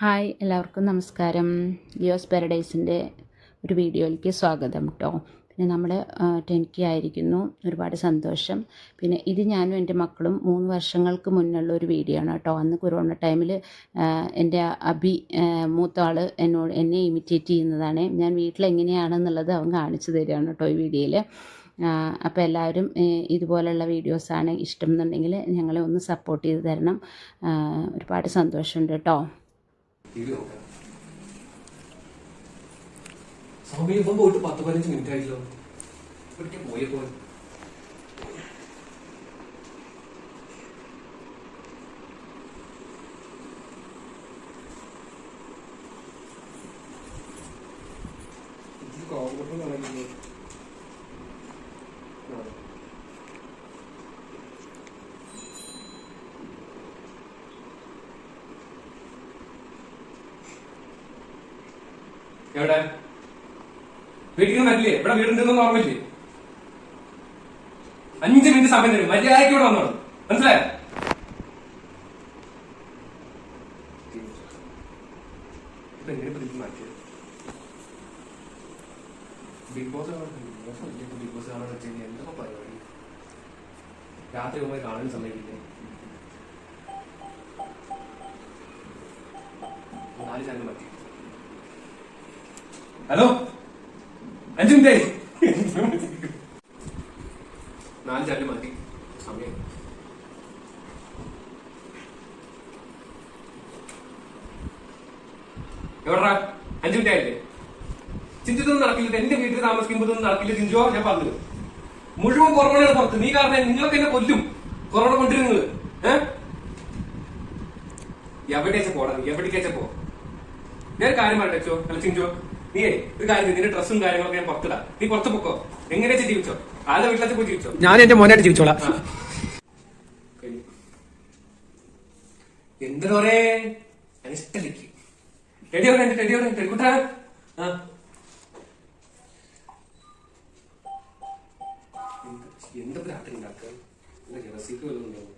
Hi എല്ലാവർക്കും നമസ്കാരം. ലിയോസ് പാരഡൈസിൻ്റെ ഒരു വീഡിയോയിലേക്ക് സ്വാഗതം കേട്ടോ. പിന്നെ നമ്മൾ 10K ആയിരിക്കുന്നു, ഒരുപാട് സന്തോഷം. പിന്നെ ഇത് ഞാനും എൻ്റെ മക്കളും 3 വർഷങ്ങൾക്ക് മുന്നുള്ള ഒരു വീഡിയോ ആണ് കേട്ടോ. അന്ന് കൊറോണ ടൈമിൽ എൻ്റെ അബി മൂത്ത ആൾ എന്നെ ഇമിറ്റേറ്റ് ചെയ്യുന്നതാണ്. ഞാൻ വീട്ടിലെങ്ങനെയാണെന്നുള്ളത് അവൻ കാണിച്ചു തരികയാണ് കേട്ടോ ഈ വീഡിയോയിൽ. അപ്പോൾ എല്ലാവരും ഇതുപോലുള്ള വീഡിയോസാണ് ഇഷ്ടം എന്നുണ്ടെങ്കിൽ ഞങ്ങളെ ഒന്ന് സപ്പോർട്ട് ചെയ്ത് തരണം. ഒരുപാട് സന്തോഷമുണ്ട് കേട്ടോ. സമയം പോയിട്ട് 10-15 മിനിറ്റ് ആയില്ലോ. ഒരിക്കൽ പോയപ്പോ എവിടെ വീട്ടിൽ പറ്റില്ലേ? ഇവിടെ വീടുണ്ടെന്ന് ഓർമ്മയില്ലേ? 5 മിനിറ്റ് സമയം തരും, മര്യാദയ്ക്ക് ഇവിടെ വന്നോളൂ, മനസ്സിലായോ? ഇപ്പൊ എങ്ങനെ മാറ്റിയത്? ബിഗ് ബോസ് ബിഗ് ബോസ് കാണാൻ വെച്ച് കഴിഞ്ഞാൽ എന്തൊക്കെ പരിപാടി. രാത്രി പോയി കാണാൻ സമയമില്ലേ? 4 ചാനൽ മാറ്റി. ഹലോ, 5 മിനിറ്റ് 4 ചാനൽ മാറ്റി സമയം. എവിടാ 5 മിനിറ്റ് ആയില്ലേ? ചിന്തിതൊന്നും നടക്കില്ല. എന്റെ വീട്ടിൽ താമസിക്കുമ്പോഴൊന്നും നടക്കില്ല. ചിഞ്ചോ, ഞാൻ പറഞ്ഞു മുഴുവൻ കൊറോണയാണ് പുറത്ത്. നീ കാരണം നിങ്ങളൊക്കെ എന്നെ കൊല്ലും. കൊറോണ കൊണ്ടിരുന്നത് എവിടേച്ച പോടാ, നീ എവിടേക്കാച്ച പോ. ഞാൻ കാര്യം പറയട്ടോ. അല്ല ചിഞ്ചോ, നീ ഒരു കാര്യം, നിന്റെ ഡ്രസ്സും കാര്യങ്ങളൊക്കെ ഞാൻ പുറത്തിടാം. നീ പുറത്ത് പൊക്കോ, എങ്ങനെയാ ജീവിച്ചോ, ആളുടെ വീട്ടിലൊക്കെ പോയി ജീവിച്ചോ. ഞാൻ എന്റെ മോനായിട്ട് ജീവിച്ചോളാം. എന്തിനോറേ ഇഷ്ടലേക്ക് റെഡിയോടെ റെഡിയോടെ പെൺകുട്ടാ. എന്താ രാത്രി ഉണ്ടാക്കുക? രഹസ്യക്ക് വല്ലതും ഉണ്ടാവും.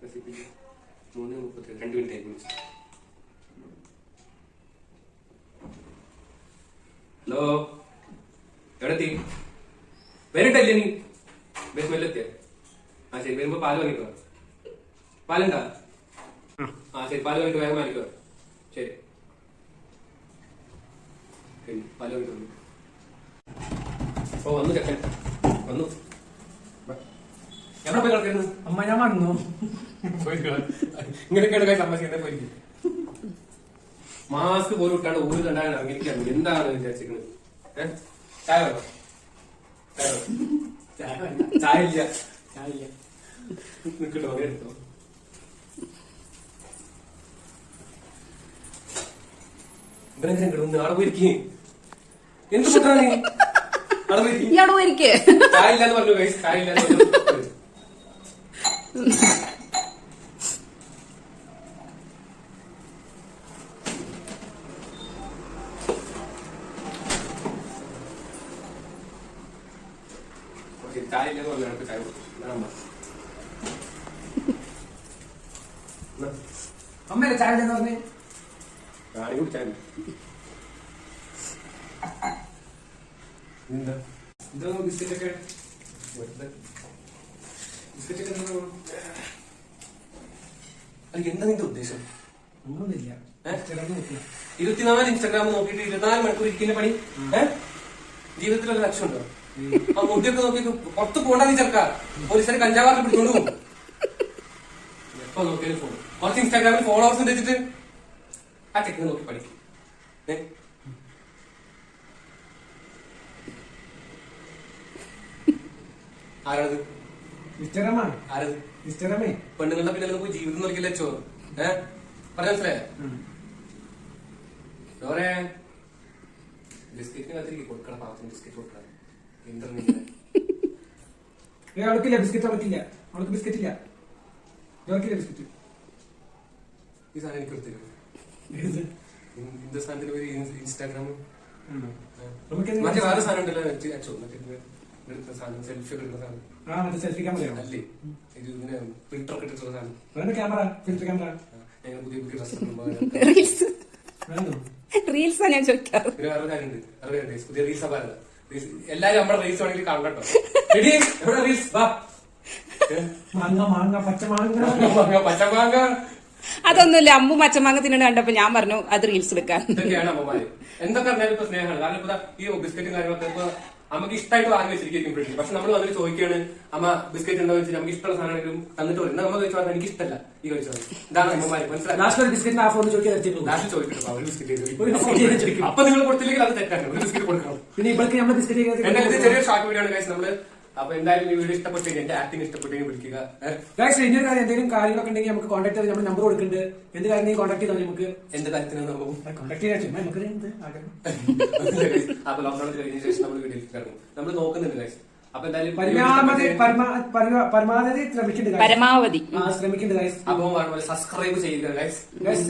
റെസിപ്പി 3:32 2 മിനിറ്റ് ആയി വിളിച്ചു. ഹലോ, എവിടെത്തി? വരണ്ടല്ലേ നീ? ബസ്മെല്ലെത്തിയ? ആ ശരി, വരുമ്പോ പാല് വാങ്ങിക്കോ. പാലുണ്ടാ? ആ ശരി, പാല് വാങ്ങിക്കോ, വേഗം വാങ്ങിക്കോ. ശരി, പാല് വാങ്ങിക്കോ. ഓ വന്നു ചെക്കൻ വന്നു. എവിടെ പോയി കിടക്കുന്നു? അമ്മ ഞാൻ വന്നു. ഇങ്ങനെയൊക്കെയാണ് സമ്മതിക്കുന്നത്. പോയി മാസ്ക് പോലും ഇട്ടാണ് ഊര് കണ്ടാണ് ഇറങ്ങിയിരിക്കാണ്. എന്താണ് വിചാരിച്ചിരിക്കുന്നത്? ചായ വേണോ? ചായ ഇല്ല. നിൽക്കട്ടോ, എടുത്തോ. ഇവരെങ്ങനെ കിടന്ന് ആടെ പോയിരിക്കേ? എന്ത് പെട്ടാണ് നീ ആടെ പോയിരിക്കേ? ചായ ഇല്ലാന്ന് പറഞ്ഞു. ചായ ഇല്ലാന്ന് പറഞ്ഞു. ചായ ഇല്ലെന്ന് പറഞ്ഞു. നമുക്ക് ചായ അമ്മയല്ലേ ചായ ഇല്ലെന്ന് പറഞ്ഞേ? ചായ കുടിച്ചാൽ എന്താ എന്താ ബിസ്ക്കറ്റൊക്കെ? ബിസ്ക്കറ്റൊക്കെ എന്താ നിന്റെ ഉദ്ദേശം? ഒന്നുമില്ല. 24 ഇൻസ്റ്റാഗ്രാം നോക്കിയിട്ട് 24 മണിക്കൂർ ഇരിക്കുന്ന പണി ജീവിതത്തിൽ ഒരു ലക്ഷ്യമുണ്ടോ? ആ മുടിയൊക്കെ നോക്കിയിട്ട് പുറത്ത് പോകണ്ടെന്ന് ചേർക്കാ. പോലീസിനെ കഞ്ചാവാറിൽ പിടിച്ചോണ്ട് പോകും. എപ്പോ നോക്കിയാലും ഫോൺ. കുറച്ച് ഇൻസ്റ്റാഗ്രാമിൽ ഫോളോവേഴ്സ് വെച്ചിട്ട് ആ ചെക്കിന് നോക്കി പഠിക്കും. ആരാത്? ആരത്? പെണ്ണുങ്ങളുടെ പിന്നെ പോയി ജീവിതം നോക്കിയല്ലേ ചോ. പറഞ്ഞ മനസ്സിലായോ? ബിസ്ക്കറ്റിന് കത്തിരിക്കും കൊടുക്കണം. പാവത്തിന് ബിസ്ക്കറ്റ് കൊടുക്കണം. അവൾക്കില്ല ബിസ്ക്കറ്റ്. അവൾക്കില്ല. അവൾക്ക് ബിസ്ക്കറ്റ് ഇല്ല. അവൾക്കില്ല ബിസ്ക്കറ്റ്. ഈ സാധനം എനിക്ക് എടുത്തിരുന്നു. സാധനത്തിന് പേര് ഇൻസ്റ്റാഗ്രാം. മറ്റേ വേറെ സാധനം ഉണ്ടല്ലോ. എടുക്കുന്ന സാധനം, സെൽഫി ഒക്കെ എടുക്കുന്ന സാധനം. ആ മറ്റേ സെൽഫി ക്യാമറയോ? അല്ലേ ഇത് ഇങ്ങനെ ഫിൽറ്റർ ഒക്കെ ഇട്ടിട്ടുള്ള സാധനം. വേണ്ട ക്യാമറ, ഫിൽറ്റർ ക്യാമറ. ഞങ്ങൾ പുതിയ പുതിയ ഡ്രസ് റീൽസ് വേണ്ടോ? റീൽസാ ഞാൻ ചോദിക്കാറ്. പിന്നെ വേറെ കാര്യമുണ്ട്, പുതിയ റീൽസാ പറയുന്നത്. എല്ലാരും നമ്മുടെ റീൽസ് വേണമെങ്കിൽ കാണട്ടോ. എടി എവിടെ റീൽസ്? വാ. മാങ്ങ മാങ്ങ പച്ച മാങ്ങ. പച്ചമാങ്ങ അതൊന്നുമില്ല. അമ്മു പച്ചമാങ്ങ തിന്നണ കണ്ടപ്പോ ഞാൻ പറഞ്ഞു അത് റീൽസ് എടുക്കാൻ. ഇതൊക്കെയാണ് അമ്മമാര്. എന്തൊക്കെ അറിഞ്ഞാലും ഇപ്പൊ സ്നേഹമാണ്. കാരണം ഇപ്പൊ ഈ ബിസ്ക്കറ്റും കാര്യങ്ങളൊക്കെ ഇപ്പൊ നമുക്ക് ഇഷ്ടമായിട്ട് വാങ്ങി വെച്ചിരിക്കും ഫ്രിഡ്ജിൽ. പക്ഷെ നമ്മൾ വന്നിട്ട് ചോദിക്കുകയാണ് അമ്മ ബിസ്ക്കറ്റ് ഉണ്ടോ വെച്ചാൽ നമുക്ക് ഇഷ്ടമുള്ള സാധനങ്ങളും തന്നിട്ട് വരും. നമ്മൾ കഴിച്ചു പറഞ്ഞാൽ എനിക്ക് ഇഷ്ടമല്ല ഈ കഴിച്ചത്. ഇതാണ് അമ്മമാര് മനസ്സിലായി. ലാസ്റ്റ് ഒരു ബിസ്ക്കറ്റിന് ഹാഫ് ഒന്ന് ചോദിക്കാൻ ലാസ്റ്റ് ചോദിക്കട്ടോ ഒരു ബിസ്ക്കറ്റ്. അപ്പൊ നിങ്ങൾ കൊടുത്തില്ലെങ്കിൽ അത് തെറ്റാണ്. ഒരു ബിസ്ക്കറ്റ് കൊടുക്കണം. പിന്നെ ഇവർക്ക് നമ്മൾ ബിസ്ക്കറ്റ് എന്തായാലും ഇത് ചെറിയൊരു ഷോർട്ട് വീഡിയോ ആണ് ഗൈസ് നമ്മള്. അപ്പൊ എന്തായാലും ഈ വീഡിയോ ഇഷ്ടപ്പെട്ടെങ്കിൽ എന്റെ ആക്ടിങ് ഇഷ്ടപ്പെട്ടെങ്കിൽ വിളിക്കുക. ഗൈസ് ഇനിയൊരു കാര്യം, എന്തെങ്കിലും കാര്യങ്ങളൊക്കെ ഉണ്ടെങ്കിൽ നമുക്ക് കോൺടാക്ട് ചെയ്ത് നമ്മൾ നമ്പർ കൊടുക്കുന്നുണ്ട്. എന്ത് കാര്യം കോൺടാക്ട് ചെയ്താൽ നമുക്ക് എന്റെ കാര്യത്തിന് നമുക്ക് കോൺടാക്ട് ചെയ്യാൻ ചുമ്മാ നമുക്ക് എന്ത് ആഗ്രഹം. അപ്പൊ ലോക്ക്ഡൌൺ കഴിഞ്ഞ ശേഷം നമ്മൾ വീഡിയോയിൽ കിടക്കും. നമ്മൾ നോക്കുന്നുണ്ട് ഗൈസ്. അപ്പൊ എന്തായാലും പരമാവധി ശ്രമിക്കുന്നുണ്ട്. പരമാവധി ശ്രമിക്കുന്നുണ്ട് ഗൈസ്. അപ്പൊ സബ്സ്ക്രൈബ് ചെയ്യുക ഗൈസ്.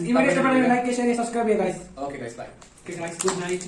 ഈ വീഡിയോ ഇഷ്ടപ്പെടുന്ന ലൈക്ക് ഷെയർ സബ്സ്ക്രൈബ് ചെയ്യുക guys. Okay guys bye. Good night.